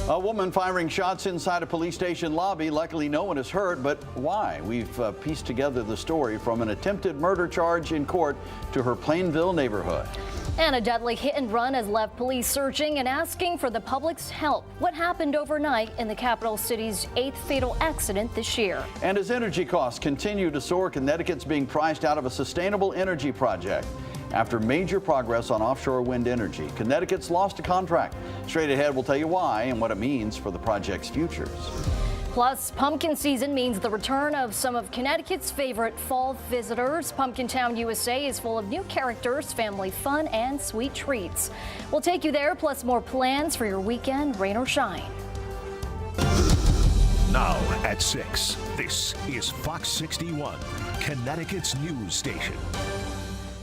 A woman firing shots inside a police station lobby. Luckily, no one is hurt, but why? We've pieced together the story from an attempted murder charge in court to her Plainville neighborhood. And a deadly hit and run has left police searching and asking for the public's help. What happened overnight in the capital city's 8th fatal accident this year? And as energy costs continue to soar, Connecticut's being priced out of a sustainable energy project. After major progress on offshore wind energy, Connecticut's lost a contract. Straight ahead, we'll tell you why and what it means for the project's futures. Plus, pumpkin season means the return of some of Connecticut's favorite fall visitors. Pumpkin Town USA is full of new characters, family fun, and sweet treats. We'll take you there, plus more plans for your weekend, rain or shine. Now at 6, this is Fox 61, Connecticut's news station.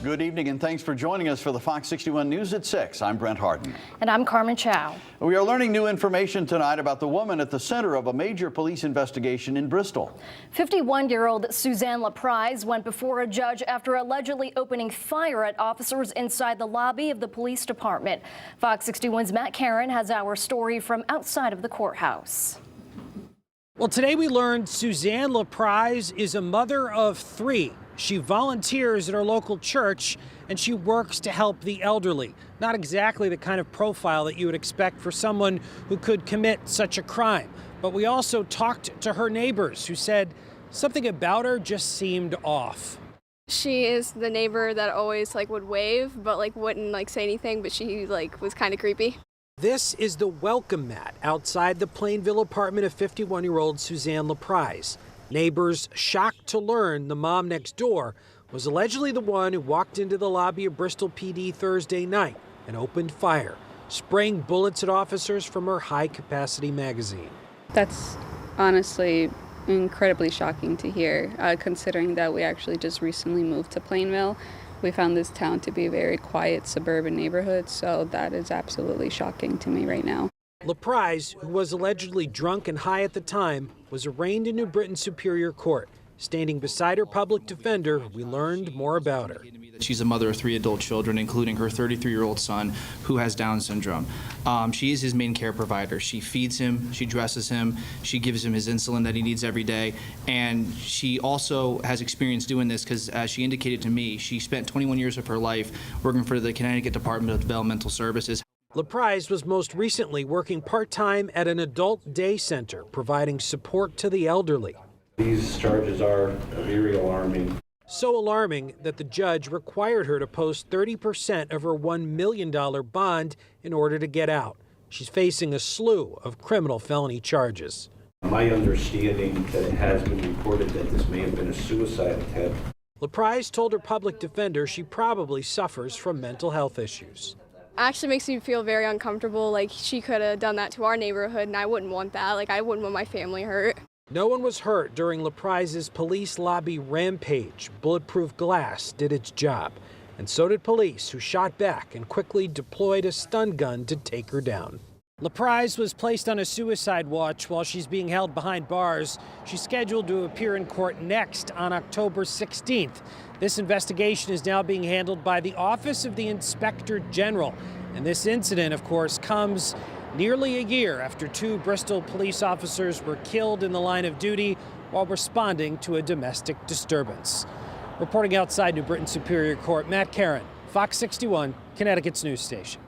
Good evening and thanks for joining us for the Fox 61 News at 6. I'm Brent Harden. And I'm Carmen Chow. We are learning new information tonight about the woman at the center of a major police investigation in Bristol. 51-year-old Suzanne LaPrise went before a judge after allegedly opening fire at officers inside the lobby of the police department. Fox 61's Matt Caron has our story from outside of the courthouse. Well, today we learned Suzanne LaPrise is a mother of 3. She volunteers at her local church, and she works to help the elderly. Not exactly the kind of profile that you would expect for someone who could commit such a crime. But we also talked to her neighbors who said something about her just seemed off. She is the neighbor that always would wave, but wouldn't say anything, but she was kind of creepy. This is the welcome mat outside the Plainville apartment of 51-year-old Suzanne LaPrise. Neighbors shocked to learn the mom next door was allegedly the one who walked into the lobby of Bristol PD Thursday night and opened fire, spraying bullets at officers from her high-capacity magazine. That's honestly incredibly shocking to hear, considering that we actually just recently moved to Plainville. We found this town to be a very quiet suburban neighborhood, so that is absolutely shocking to me right now. LaPrise, who was allegedly drunk and high at the time, was arraigned in New Britain Superior Court. Standing beside her public defender, we learned more about her. She's a mother of 3 adult children, including her 33-year-old son, who has Down syndrome. She is his main care provider. She feeds him, she dresses him, she gives him his insulin that he needs every day, and she also has experience doing this because, as she indicated to me, she spent 21 years of her life working for the Connecticut Department of Developmental Services. LaPrise was most recently working part-time at an adult day center, providing support to the elderly. These charges are very alarming. So alarming that the judge required her to post 30% of her $1 million bond in order to get out. She's facing a slew of criminal felony charges. My understanding that it has been reported that this may have been a suicide attempt. LaPrise told her public defender she probably suffers from mental health issues. Actually makes me feel very uncomfortable. She could have done that to our neighborhood, and I wouldn't want that. I wouldn't want my family hurt. No one was hurt during LaPrise's police lobby rampage. Bulletproof glass did its job, and so did police, who shot back and quickly deployed a stun gun to take her down. LaPrise was placed on a suicide watch while she's being held behind bars. She's scheduled to appear in court next on October 16th. This investigation is now being handled by the Office of the Inspector General. And this incident, of course, comes nearly a year after 2 Bristol police officers were killed in the line of duty while responding to a domestic disturbance. Reporting outside New Britain Superior Court, Matt Caron, Fox 61, Connecticut's news station.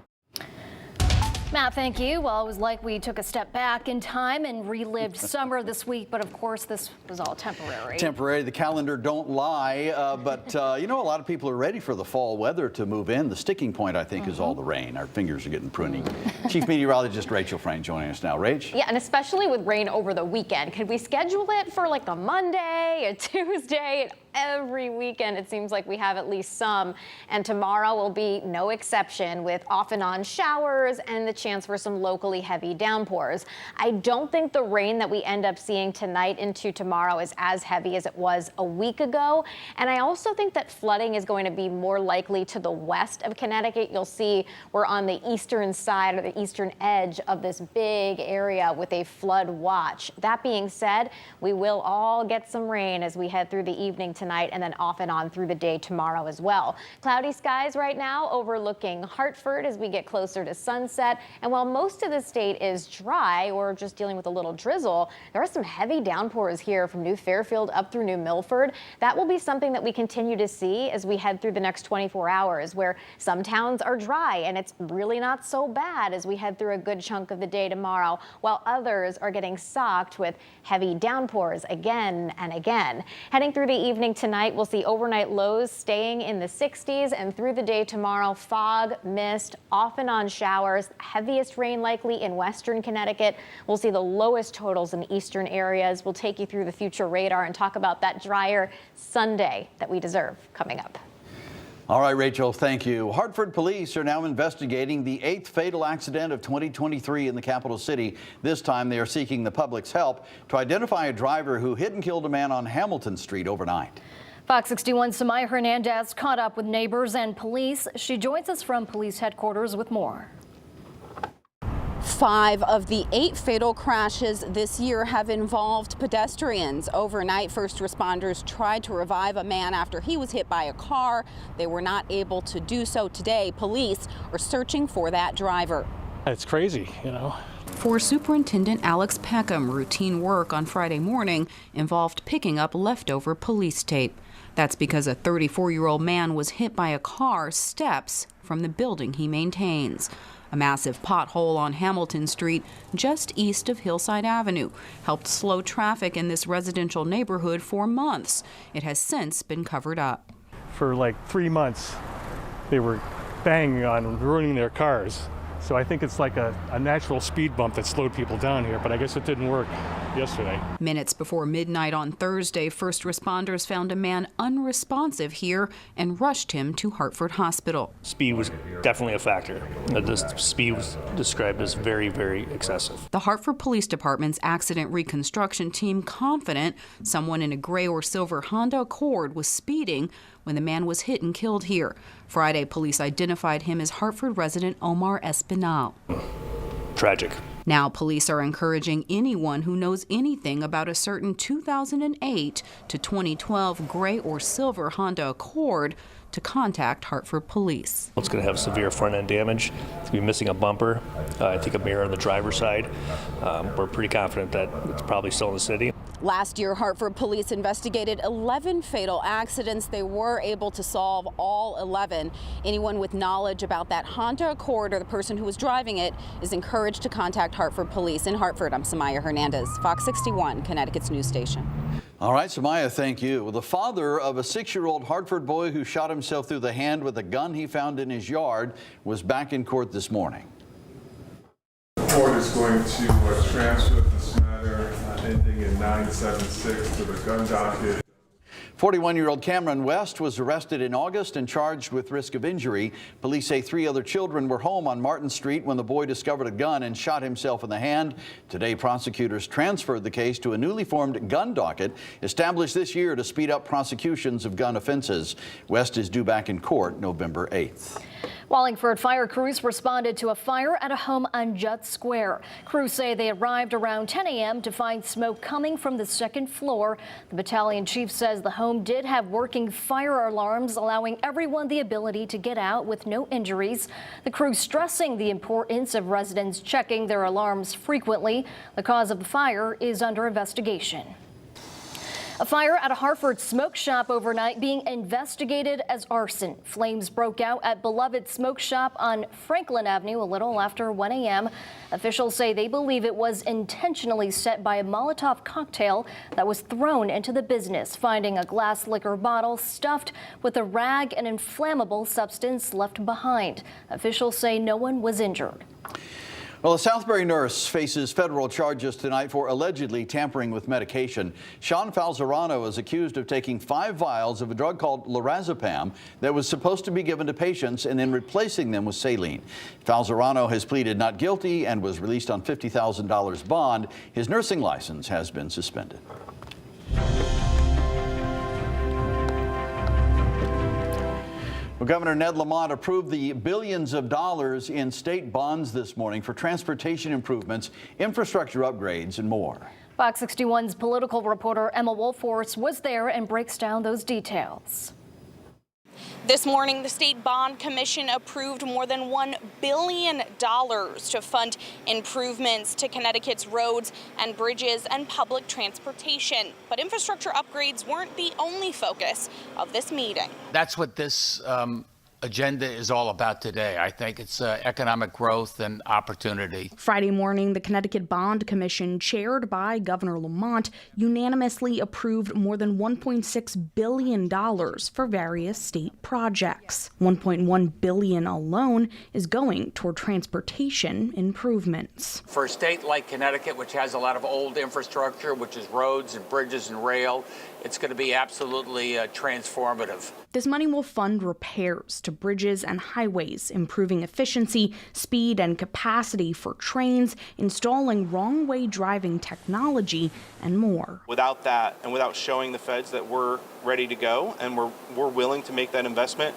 Matt, thank you. Well, it was like we took a step back in time and relived summer this week, but of course this was all temporary. Temporary, the calendar don't lie, but you know, a lot of people are ready for the fall weather to move in. The sticking point, I think, is all the rain. Our fingers are getting pruny. Chief Meteorologist Rachel Frank joining us now. Rach? Yeah, and especially with rain over the weekend. Could we schedule it for a Monday, a Tuesday? Every weekend it seems like we have at least some, and tomorrow will be no exception, with off and on showers and the chance for some locally heavy downpours. I don't think the rain that we end up seeing tonight into tomorrow is as heavy as it was a week ago, and I also think that flooding is going to be more likely to the west of Connecticut. You'll see we're on the eastern side or the eastern edge of this big area with a flood watch. That being said, we will all get some rain as we head through the evening tonight. tonight and then off and on through the day tomorrow as well. Cloudy skies right now overlooking Hartford as we get closer to sunset. And while most of the state is dry or just dealing with a little drizzle, there are some heavy downpours here from New Fairfield up through New Milford. That will be something that we continue to see as we head through the next 24 hours, where some towns are dry and it's really not so bad as we head through a good chunk of the day tomorrow, while others are getting socked with heavy downpours again and again. Heading through the evening tonight, we'll see overnight lows staying in the 60s, and through the day tomorrow, fog, mist, off and on showers, heaviest rain likely in western Connecticut. We'll see the lowest totals in eastern areas. We'll take you through the future radar and talk about that drier Sunday that we deserve coming up. All right, Rachel, thank you. Hartford police are now investigating the 8th fatal accident of 2023 in the capital city. This time they are seeking the public's help to identify a driver who hit and killed a man on Hamilton Street overnight. Fox 61's Samaya Hernandez caught up with neighbors and police. She joins us from police headquarters with more. 5 of the 8 fatal crashes this year have involved pedestrians. Overnight, first responders tried to revive a man after he was hit by a car. They were not able to do so. Today, police are searching for that driver. It's crazy, you know. For Superintendent Alex Peckham, routine work on Friday morning involved picking up leftover police tape. That's because a 34-year-old man was hit by a car steps from the building he maintains. A massive pothole on Hamilton Street, just east of Hillside Avenue, helped slow traffic in this residential neighborhood for months. It has since been covered up. For like 3 months, they were banging on ruining their cars. So I think it's like a natural speed bump that slowed people down here, but I guess it didn't work yesterday. Minutes before midnight on Thursday, first responders found a man unresponsive here and rushed him to Hartford Hospital. Speed was definitely a factor. The speed was described as very, very excessive. The Hartford Police Department's accident reconstruction team confident someone in a gray or silver Honda Accord was speeding when the man was hit and killed here. Friday, police identified him as Hartford resident Omar Espinal. Tragic. Now, police are encouraging anyone who knows anything about a certain 2008 to 2012 gray or silver Honda Accord to contact Hartford Police. It's going to have severe front-end damage. It's going to be missing a bumper. I think a mirror on the driver's side. We're pretty confident that it's probably still in the city. Last year, Hartford police investigated 11 fatal accidents. They were able to solve all 11. Anyone with knowledge about that Honda Accord or the person who was driving it is encouraged to contact Hartford Police. In Hartford, I'm Samaya Hernandez, Fox 61, Connecticut's news station. All right, Samaya, thank you. The father of a 6-year-old Hartford boy who shot himself through the hand with a gun he found in his yard was back in court this morning. The court is going to transfer this matter ending in 976 to the gun docket. 41-year-old Cameron West was arrested in August and charged with risk of injury. Police say 3 other children were home on Martin Street when the boy discovered a gun and shot himself in the hand. Today, prosecutors transferred the case to a newly formed gun docket established this year to speed up prosecutions of gun offenses. West is due back in court November 8th. Wallingford fire crews responded to a fire at a home on Judd Square. Crews say they arrived around 10 a.m. to find smoke coming from the 2nd floor. The battalion chief says the home did have working fire alarms, allowing everyone the ability to get out with no injuries. The crew stressing the importance of residents checking their alarms frequently. The cause of the fire is under investigation. A fire at a Hartford smoke shop overnight being investigated as arson. Flames broke out at Beloved Smoke Shop on Franklin Avenue a little after 1 a.m. Officials say they believe it was intentionally set by a Molotov cocktail that was thrown into the business, finding a glass liquor bottle stuffed with a rag and inflammable substance left behind. Officials say no one was injured. Well, a Southbury nurse faces federal charges tonight for allegedly tampering with medication. Sean Falzerano is accused of taking 5 vials of a drug called lorazepam that was supposed to be given to patients and then replacing them with saline. Falzerano has pleaded not guilty and was released on $50,000 bond. His nursing license has been suspended. Well, Governor Ned Lamont approved the billions of dollars in state bonds this morning for transportation improvements, infrastructure upgrades, and more. Fox 61's political reporter Emma Wolforce was there and breaks down those details. This morning, the State Bond Commission approved more than $1 billion to fund improvements to Connecticut's roads and bridges and public transportation. But infrastructure upgrades weren't the only focus of this meeting. That's what this agenda is all about today. I think it's economic growth and opportunity. Friday morning, the Connecticut Bond Commission, chaired by Governor Lamont, unanimously approved more than $1.6 billion for various state projects. $1.1 billion alone is going toward transportation improvements. For a state like Connecticut, which has a lot of old infrastructure, which is roads and bridges and rail, it's going to be absolutely transformative. This money will fund repairs to bridges and highways, improving efficiency, speed, and capacity for trains, installing wrong-way driving technology, and more. Without that, and without showing the feds that we're ready to go and we're willing to make that investment,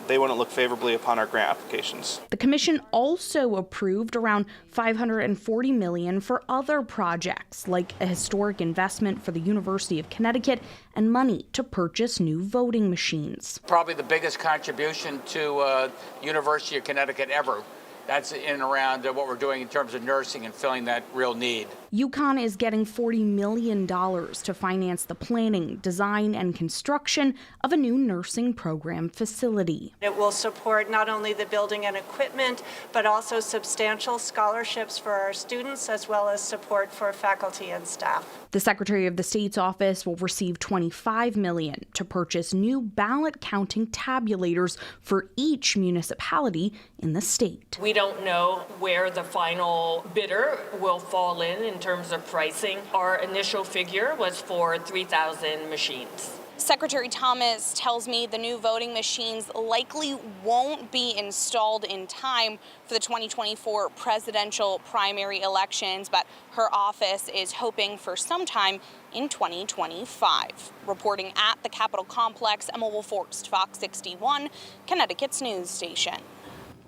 they wouldn't look favorably upon our grant applications. The commission also approved around $540 million for other projects, like a historic investment for the University of Connecticut and money to purchase new voting machines. Probably the biggest contribution to University of Connecticut ever. That's in and around what we're doing in terms of nursing and filling that real need. UConn is getting $40 million to finance the planning, design, and construction of a new nursing program facility. It will support not only the building and equipment, but also substantial scholarships for our students, as well as support for faculty and staff. The Secretary of the State's office will receive $25 million to purchase new ballot counting tabulators for each municipality in the state. We don't know where the final bidder will fall in terms of pricing. Our initial figure was for 3,000 machines. Secretary Thomas tells me the new voting machines likely won't be installed in time for the 2024 presidential primary elections, but her office is hoping for sometime in 2025. Reporting at the Capitol Complex, Emma Wolforce, Fox 61, Connecticut's news station.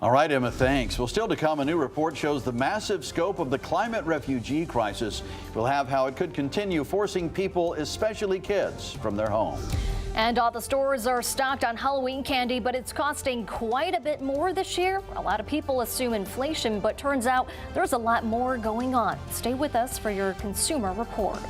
All right, Emma, thanks. Well, still to come, a new report shows the massive scope of the climate refugee crisis. We'll have how it could continue forcing people, especially kids, from their home. And all the stores are stocked on Halloween candy, but it's costing quite a bit more this year. A lot of people assume inflation, but turns out there's a lot more going on. Stay with us for your consumer report.